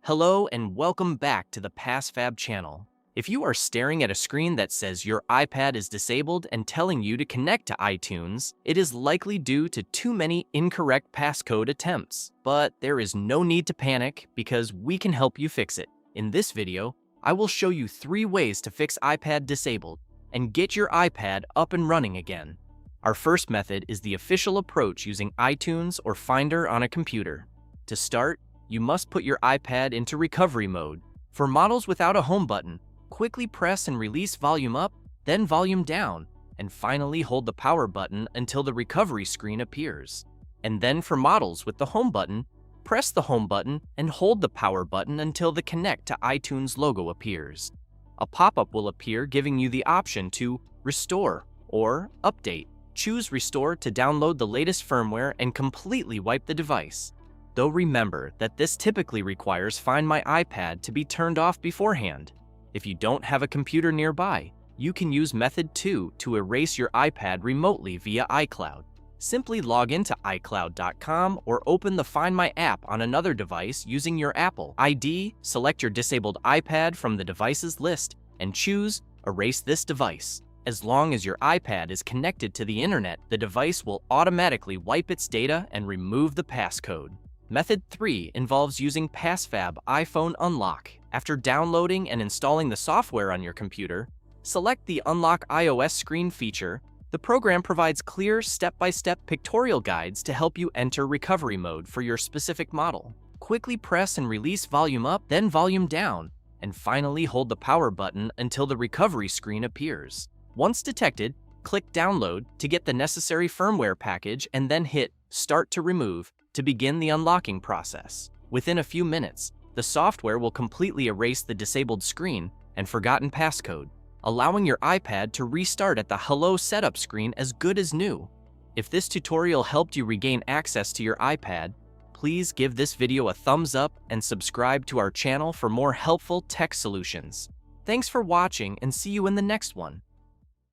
Hello and welcome back to the PassFab channel. If you are staring at a screen that says your iPad is disabled and telling you to connect to iTunes, it is likely due to too many incorrect passcode attempts. But there is no need to panic because we can help you fix it. In this video, I will show you 3 ways to fix iPad disabled and get your iPad up and running again. Our first method is the official approach using iTunes or Finder on a computer. To start, you must put your iPad into recovery mode. For models without a home button, quickly press and release volume up, then volume down, and finally hold the power button until the recovery screen appears. And then for models with the home button, press the home button and hold the power button until the Connect to iTunes logo appears. A pop-up will appear giving you the option to restore or update. Choose Restore to download the latest firmware and completely wipe the device. Though remember that this typically requires Find My iPad to be turned off beforehand. If you don't have a computer nearby, you can use Method 2 to erase your iPad remotely via iCloud. Simply log into iCloud.com or open the Find My app on another device using your Apple ID, select your disabled iPad from the devices list, and choose Erase this device. As long as your iPad is connected to the internet, the device will automatically wipe its data and remove the passcode. Method 3 involves using PassFab iPhone Unlock. After downloading and installing the software on your computer, select the Unlock iOS screen feature. The program provides clear step-by-step pictorial guides to help you enter recovery mode for your specific model. Quickly press and release volume up, then volume down, and finally hold the power button until the recovery screen appears. Once detected, click Download to get the necessary firmware package and then hit Start to Remove to begin the unlocking process. Within a few minutes, the software will completely erase the disabled screen and forgotten passcode, allowing your iPad to restart at the Hello setup screen as good as new. If this tutorial helped you regain access to your iPad, please give this video a thumbs up and subscribe to our channel for more helpful tech solutions. Thanks for watching and see you in the next one.